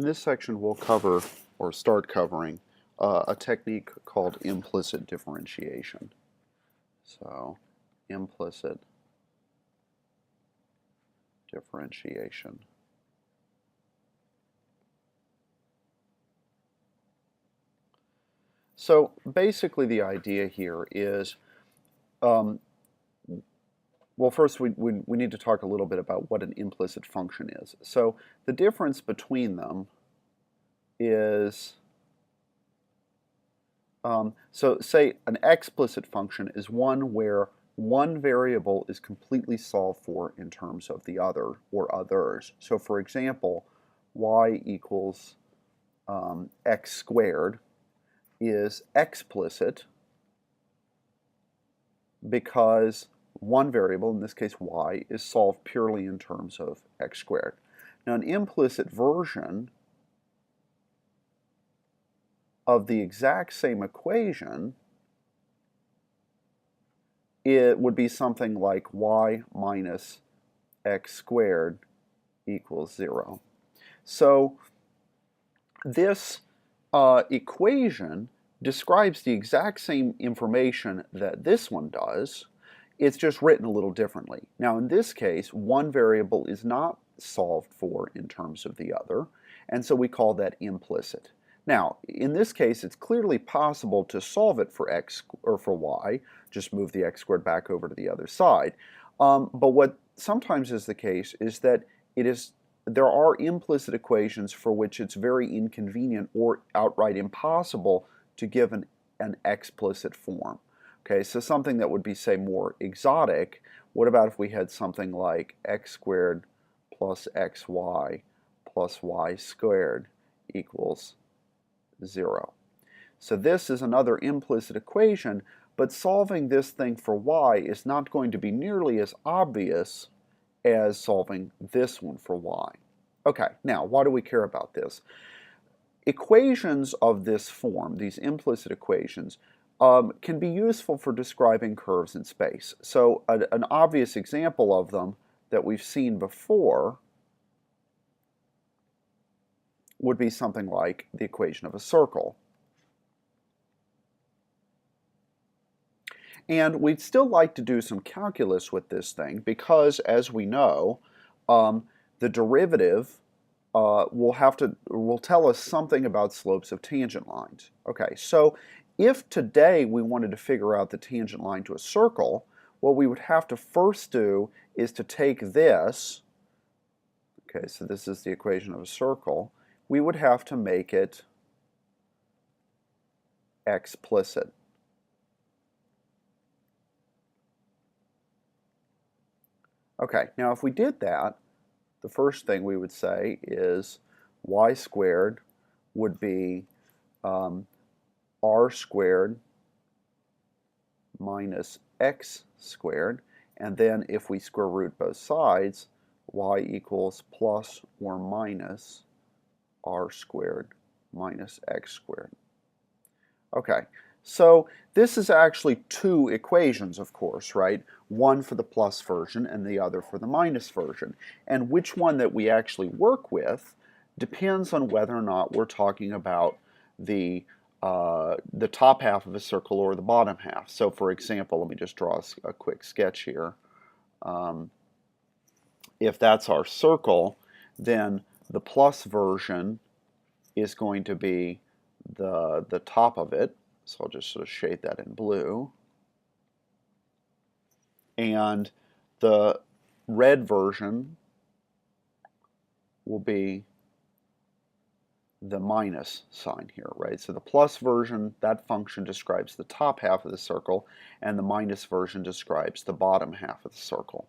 In this section, we'll cover, or start covering, a technique called implicit differentiation. So, implicit differentiation. So, basically the idea here is, well, first we need to talk a little bit about what an implicit function is. So, the difference between them is, so say an explicit function is one where one variable is completely solved for in terms of the other or others. So for example, y equals x squared is explicit because one variable, in this case y, is solved purely in terms of x squared. Now an implicit version of the exact same equation, it would be something like y minus x squared equals 0. So this equation describes the exact same information that this one does. It's just written a little differently. Now in this case, one variable is not solved for in terms of the other, and so we call that implicit. Now, in this case, it's clearly possible to solve it for x or for y, just move the x squared back over to the other side. But what sometimes is the case is that there are implicit equations for which it's very inconvenient or outright impossible to give an explicit form. Okay, so something that would be, say, more exotic, what about if we had something like x squared plus xy plus y squared equals 0. So this is another implicit equation, but solving this thing for y is not going to be nearly as obvious as solving this one for y. Okay, now why do we care about this? Equations of this form, these implicit equations, can be useful for describing curves in space. So an obvious example of them that we've seen before would be something like the equation of a circle. And we'd still like to do some calculus with this thing because, as we know, the derivative will tell us something about slopes of tangent lines. Okay, so if today we wanted to figure out the tangent line to a circle, what we would have to first do is to take this, okay, so this is the equation of a circle, we would have to make it explicit. Okay, now if we did that, the first thing we would say is y squared would be r squared minus x squared, and then if we square root both sides, y equals plus or minus r squared minus x squared. Okay, so this is actually two equations, of course, right? One for the plus version and the other for the minus version. And which one that we actually work with depends on whether or not we're talking about the top half of a circle or the bottom half. So for example, let me just draw a quick sketch here. If that's our circle, then the plus version is going to be the top of it. So I'll just sort of shade that in blue. And the red version will be the minus sign here, right? So the plus version, that function describes the top half of the circle, and the minus version describes the bottom half of the circle.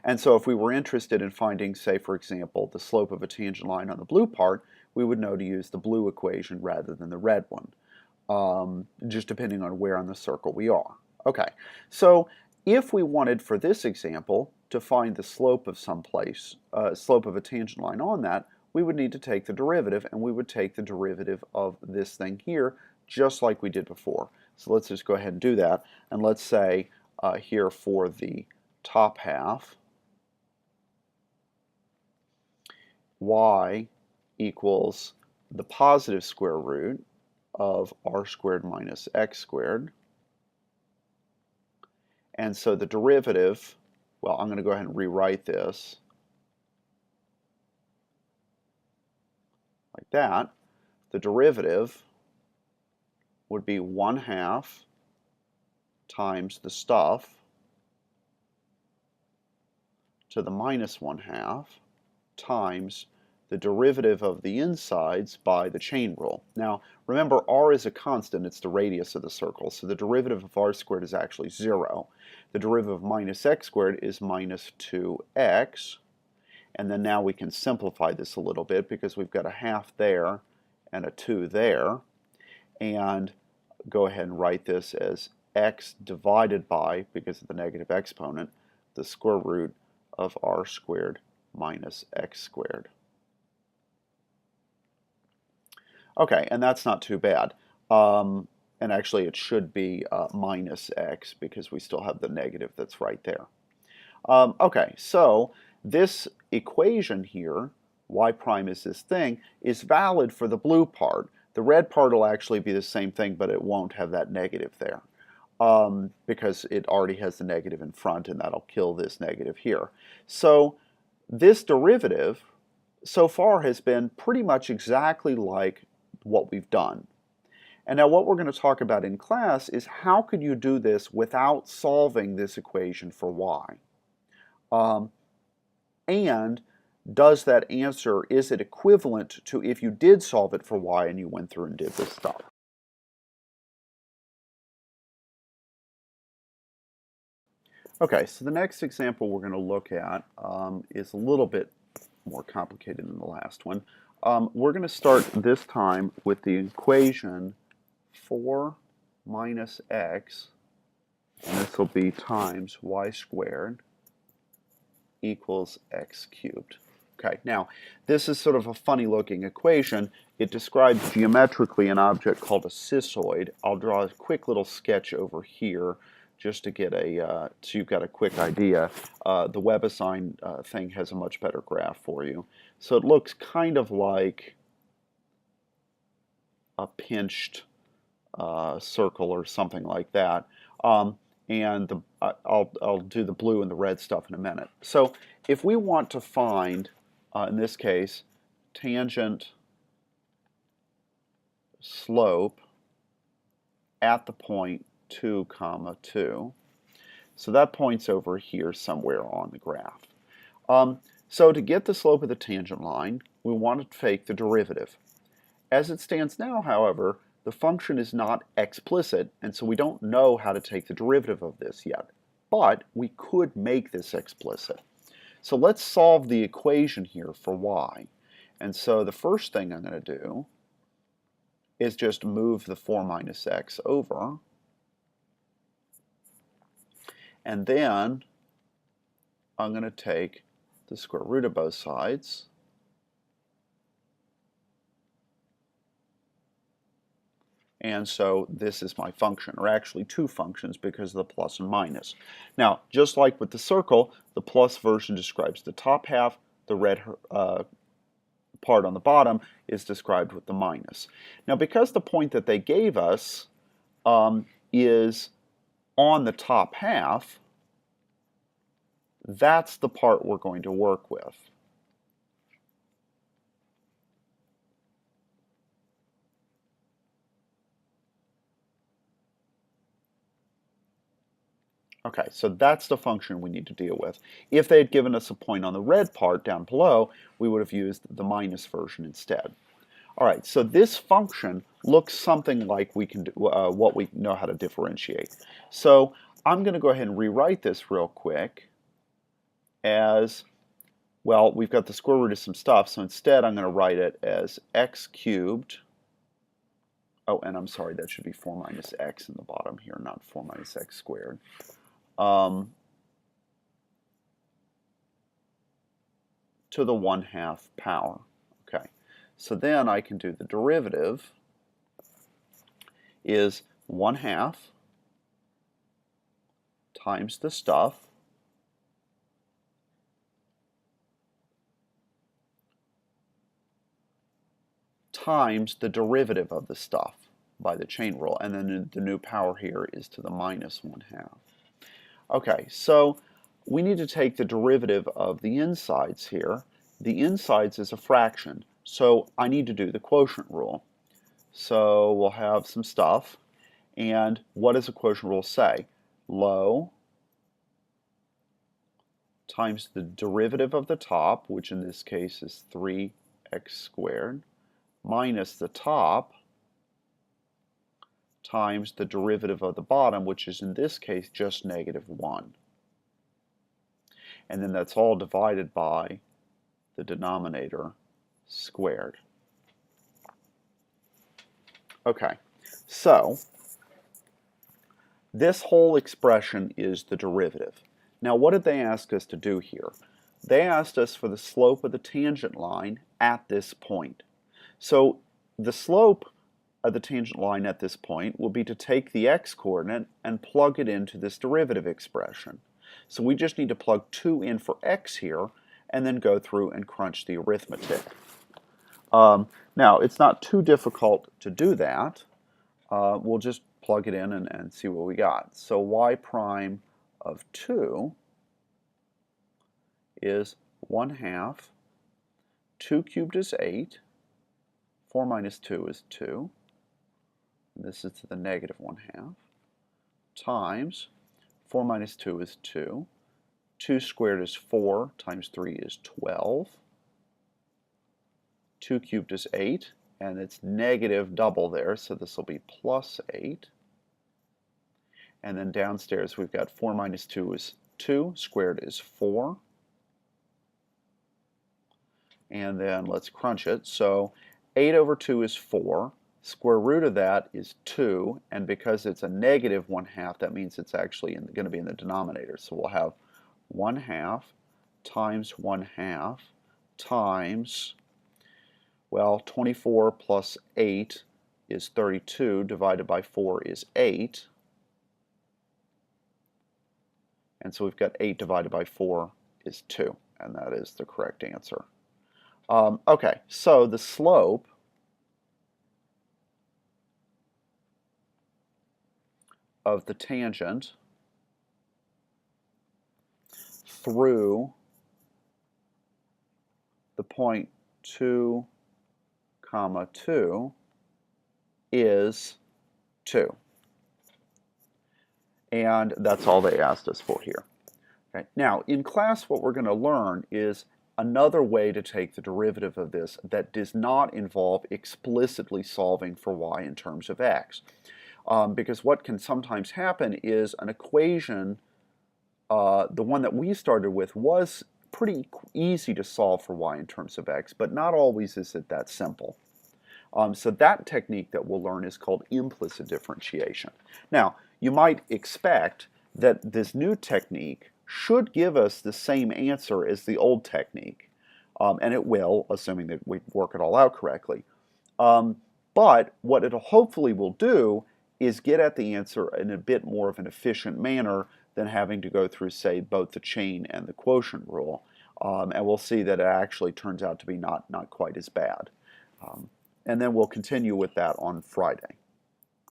And so if we were interested in finding, say, for example, the slope of a tangent line on the blue part, we would know to use the blue equation rather than the red one, just depending on where on the circle we are. Okay, so if we wanted for this example to find the slope of some place, slope of a tangent line on that, we would need to take the derivative, and we would take the derivative of this thing here, just like we did before. So let's just go ahead and do that, and let's say here for the top half, y equals the positive square root of r squared minus x squared. And so the derivative, well, I'm going to go ahead and rewrite this like that. The derivative would be 1/2 times the stuff to the minus 1/2 times the derivative of the insides by the chain rule. Now, remember, r is a constant, it's the radius of the circle, so the derivative of r squared is actually 0. The derivative of minus x squared is minus 2x, and then now we can simplify this a little bit because we've got a 1/2 there and a 2 there, and go ahead and write this as x divided by, because of the negative exponent, the square root of r squared minus x squared. Okay, and that's not too bad. And actually it should be minus x because we still have the negative that's right there. Okay, so this equation here, y prime is this thing, is valid for the blue part. The red part will actually be the same thing, but it won't have that negative there because it already has the negative in front, and that'll kill this negative here. So this derivative so far has been pretty much exactly like what we've done. And now what we're going to talk about in class is how could you do this without solving this equation for y? And does that answer, is it equivalent to if you did solve it for y and you went through and did this stuff? Okay, so the next example we're going to look at is a little bit more complicated than the last one. We're going to start this time with the equation 4 minus x, and this will be times y squared equals x cubed. Okay, now this is sort of a funny looking equation. It describes geometrically an object called a cissoid. I'll draw a quick little sketch over here just to get a, so you've got a quick idea. The WebAssign thing has a much better graph for you. So it looks kind of like a pinched circle or something like that. And I'll do the blue and the red stuff in a minute. So if we want to find, in this case, tangent slope at the point 2, 2, so that point's over here somewhere on the graph. So to get the slope of the tangent line, we want to take the derivative. As it stands now, however, the function is not explicit, and so we don't know how to take the derivative of this yet. But we could make this explicit. So let's solve the equation here for y. And so the first thing I'm going to do is just move the 4 minus x over. And then I'm going to take the square root of both sides. And so this is my function, or actually two functions because of the plus and minus. Now, just like with the circle, the plus version describes the top half, the red part on the bottom is described with the minus. Now, because the point that they gave us is on the top half, that's the part we're going to work with. Okay, so that's the function we need to deal with. If they had given us a point on the red part down below, we would have used the minus version instead. All right, so this function looks something like we can do, what we know how to differentiate. So I'm going to go ahead and rewrite this real quick as, well, we've got the square root of some stuff, so instead I'm going to write it as x cubed. Oh, and I'm sorry, that should be 4 minus x in the bottom here, not 4 minus x squared. To the 1/2 power. Okay, so then I can do the derivative is 1/2 times the stuff times the derivative of the stuff by the chain rule, and then the new power here is to the minus 1/2. Okay, so we need to take the derivative of the insides here. The insides is a fraction, so I need to do the quotient rule. So we'll have some stuff, and what does the quotient rule say? Low times the derivative of the top, which in this case is 3x squared, minus the top times the derivative of the bottom, which is in this case just -1. And then that's all divided by the denominator squared. Okay, so this whole expression is the derivative. Now what did they ask us to do here? They asked us for the slope of the tangent line at this point. So the slope of the tangent line at this point will be to take the x-coordinate and plug it into this derivative expression. So we just need to plug 2 in for x here and then go through and crunch the arithmetic. Now it's not too difficult to do that. We'll just plug it in and see what we got. So y prime of 2 is 1/2, 2 cubed is 8, 4 minus 2 is 2, this is to the -1/2, times 4 minus 2 is 2, 2 squared is 4, times 3 is 12, 2 cubed is 8, and it's negative double there, so this will be plus 8. And then downstairs we've got 4 minus 2 is 2, squared is 4. And then let's crunch it. So 8 over 2 is 4. Square root of that is 2, and because it's a -1/2, that means it's actually going to be in the denominator. So we'll have 1/2 times 1/2 times, well, 24 plus 8 is 32, divided by 4 is 8. And so we've got 8 divided by 4 is 2, and that is the correct answer. Okay, so the slope of the tangent through the point 2, 2 is 2. And that's all they asked us for here. Okay. Now, in class, what we're going to learn is another way to take the derivative of this that does not involve explicitly solving for y in terms of x. Because what can sometimes happen is an equation, the one that we started with, was pretty easy to solve for y in terms of x, but not always is it that simple. So that technique that we'll learn is called implicit differentiation. Now, you might expect that this new technique should give us the same answer as the old technique, and it will, assuming that we work it all out correctly. But what it hopefully will do is get at the answer in a bit more of an efficient manner than having to go through, say, both the chain and the quotient rule. And we'll see that it actually turns out to be not quite as bad. And then we'll continue with that on Friday.